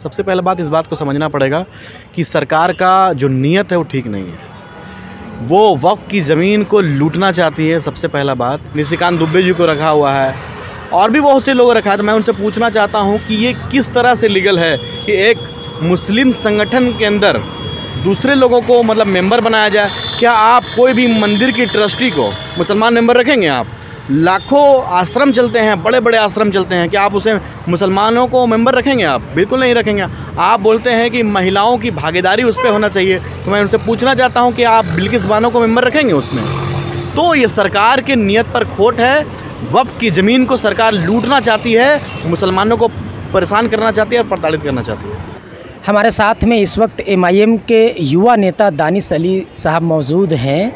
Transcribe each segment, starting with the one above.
सबसे पहले बात इस बात को समझना पड़ेगा कि सरकार का जो नीयत है वो ठीक नहीं है। वो वक्फ की ज़मीन को लूटना चाहती है। सबसे पहला बात, निशिकांत दुबे जी को रखा हुआ है और भी बहुत से लोग रखा है। तो मैं उनसे पूछना चाहता हूँ कि ये किस तरह से लीगल है कि एक मुस्लिम संगठन के अंदर दूसरे लोगों को मतलब मेंबर बनाया जाए। क्या आप कोई भी मंदिर की ट्रस्टी को मुसलमान मेंबर रखेंगे? आप लाखों आश्रम चलते हैं, बड़े बड़े आश्रम चलते हैं, क्या आप उसे मुसलमानों को मेंबर रखेंगे? आप बिल्कुल नहीं रखेंगे। आप बोलते हैं कि महिलाओं की भागीदारी उस पर होना चाहिए, तो मैं उनसे पूछना चाहता हूं कि आप बिल्किस बानो को मेंबर रखेंगे उसमें? तो ये सरकार के नियत पर खोट है। वक्फ की ज़मीन को सरकार लूटना चाहती है, मुसलमानों को परेशान करना चाहती है और प्रताड़ित करना चाहती है। हमारे साथ में इस वक्त एमआईएम के युवा नेता दानिश अली साहब मौजूद हैं।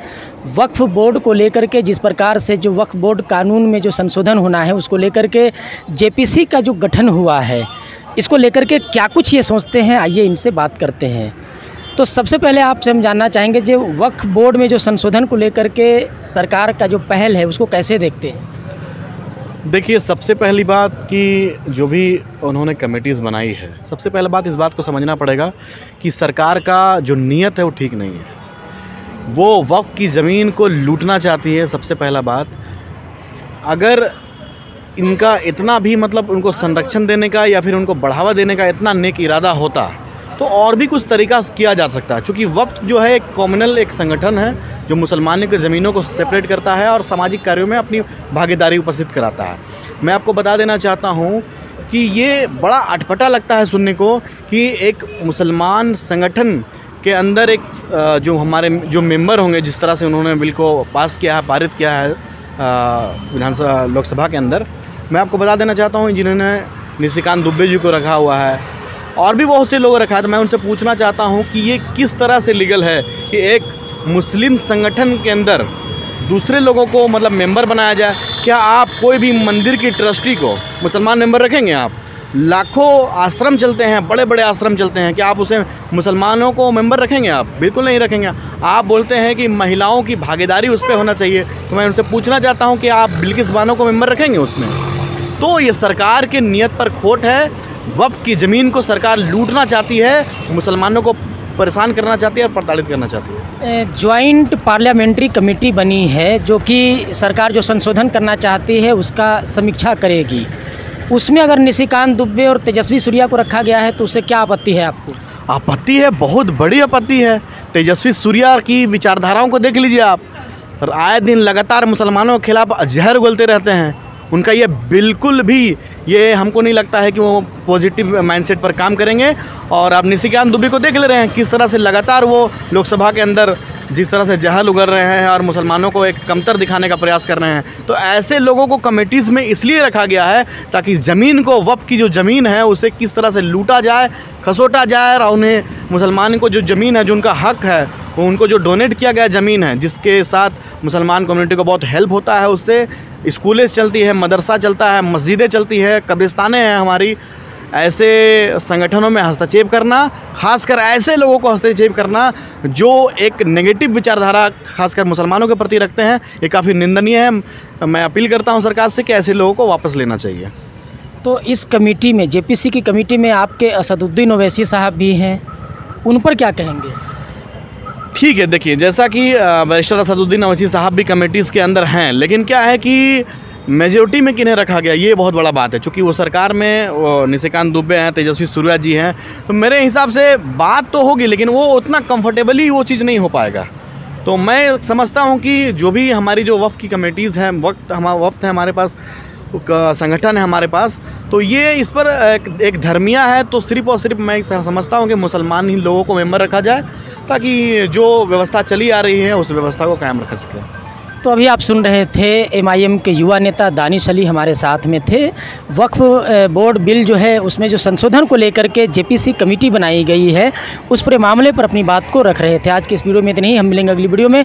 वक्फ बोर्ड को लेकर के जिस प्रकार से जो वक्फ बोर्ड कानून में जो संशोधन होना है उसको लेकर के जेपीसी का जो गठन हुआ है, इसको लेकर के क्या कुछ ये सोचते हैं, आइए इनसे बात करते हैं। तो सबसे पहले आपसे हम जानना चाहेंगे जो वक्फ बोर्ड में जो संशोधन को लेकर के सरकार का जो पहल है उसको कैसे देखते हैं? देखिए, सबसे पहली बात कि जो भी उन्होंने कमेटीज़ बनाई है, सबसे पहले बात इस बात को समझना पड़ेगा कि सरकार का जो नीयत है वो ठीक नहीं है। वो वक्फ की ज़मीन को लूटना चाहती है। सबसे पहला बात, अगर इनका इतना भी मतलब उनको संरक्षण देने का या फिर उनको बढ़ावा देने का इतना नेक इरादा होता तो और भी कुछ तरीका किया जा सकता है। क्योंकि वक्फ जो है एक कॉम्युनल एक संगठन है जो मुसलमानों की ज़मीनों को सेपरेट करता है और सामाजिक कार्यों में अपनी भागीदारी उपस्थित कराता है। मैं आपको बता देना चाहता हूँ कि ये बड़ा अटपटा लगता है सुनने को कि एक मुसलमान संगठन के अंदर एक जो हमारे जो मेंबर होंगे, जिस तरह से उन्होंने बिल को पास किया है, पारित किया है विधानसभा लोकसभा के अंदर, मैं आपको बता देना चाहता हूँ जिन्होंने निशिकांत दुबे जी को रखा हुआ है और भी बहुत से लोग रखा है। तो मैं उनसे पूछना चाहता हूं कि ये किस तरह से लीगल है कि एक मुस्लिम संगठन के अंदर दूसरे लोगों को मतलब मेंबर बनाया जाए। क्या आप कोई भी मंदिर की ट्रस्टी को मुसलमान मेंबर रखेंगे? आप लाखों आश्रम चलते हैं, बड़े बड़े आश्रम चलते हैं, क्या आप उसे मुसलमानों को मेंबर रखेंगे? आप बिल्कुल नहीं रखेंगे। आप बोलते हैं कि महिलाओं की भागीदारी उस पर होना चाहिए, तो मैं उनसे पूछना चाहता हूँ कि आप बिल्किस बानो को मेंबर रखेंगे उसमें? तो ये सरकार के नियत पर खोट है। वक्फ की ज़मीन को सरकार लूटना चाहती है, मुसलमानों को परेशान करना चाहती है और प्रताड़ित करना चाहती है। ज्वाइंट पार्लियामेंट्री कमेटी बनी है जो कि सरकार जो संशोधन करना चाहती है उसका समीक्षा करेगी। उसमें अगर निशिकांत दुबे और तेजस्वी सूर्या को रखा गया है तो उससे क्या आपत्ति है आपको? आपत्ति है, बहुत बड़ी आपत्ति है। तेजस्वी सूर्या की विचारधाराओं को देख लीजिए आप, आए दिन लगातार मुसलमानों के खिलाफ जहर उगलते रहते हैं। उनका ये बिल्कुल भी ये हमको नहीं लगता है कि वो पॉजिटिव माइंडसेट पर काम करेंगे। और आप निशिकांत दुबे को देख ले रहे हैं किस तरह से लगातार वो लोकसभा के अंदर जिस तरह से जहल उगल रहे हैं और मुसलमानों को एक कमतर दिखाने का प्रयास कर रहे हैं। तो ऐसे लोगों को कमेटीज़ में इसलिए रखा गया है ताकि ज़मीन को, वक्फ की जो ज़मीन है उसे किस तरह से लूटा जाए, खसोटा जाए और उन्हें मुसलमान को जो ज़मीन है, जो उनका हक है, वो उनको जो डोनेट किया गया ज़मीन है, जिसके साथ मुसलमान कम्युनिटी को बहुत हेल्प होता है, उससे स्कूलें चलती है, मदरसा चलता है, मस्जिदें चलती है, कब्रिस्तानें हैं हमारी। ऐसे संगठनों में हस्तक्षेप करना, खासकर ऐसे लोगों को हस्तक्षेप करना जो एक नेगेटिव विचारधारा खासकर मुसलमानों के प्रति रखते हैं, ये काफ़ी निंदनीय है। मैं अपील करता हूं सरकार से कि ऐसे लोगों को वापस लेना चाहिए। तो इस कमेटी में, जेपीसी की कमेटी में आपके असदुद्दीन ओवैसी साहब भी हैं, उन पर क्या कहेंगे? ठीक है, देखिए, जैसा कि बैरिस्टर असदुद्दीन ओवैसी साहब भी कमेटीज़ के अंदर हैं, लेकिन क्या है कि मेजोरिटी में किन्हें रखा गया, ये बहुत बड़ा बात है। चूँकि वो सरकार में वो निशिकांत दुबे हैं, तेजस्वी सूर्या जी हैं, तो मेरे हिसाब से बात तो होगी लेकिन वो उतना कंफर्टेबली वो चीज़ नहीं हो पाएगा। तो मैं समझता हूँ कि जो भी हमारी जो वक्फ की कमेटीज़ हैं, वक्त है हमारे पास, संगठन है हमारे पास, तो ये इस पर एक धर्मिया है। तो सिर्फ और सिर्फ मैं समझता हूँ कि मुसलमान ही लोगों को मेंबर रखा जाए ताकि जो व्यवस्था चली आ रही है उस व्यवस्था को कायम रखा सके। तो अभी आप सुन रहे थे एमआईएम के युवा नेता दानिश अली हमारे साथ में थे। वक्फ बोर्ड बिल जो है उसमें जो संशोधन को लेकर के जेपीसी कमेटी बनाई गई है उस पूरे मामले पर अपनी बात को रख रहे थे। आज के इस वीडियो में इतना ही, हम मिलेंगे अगली वीडियो में।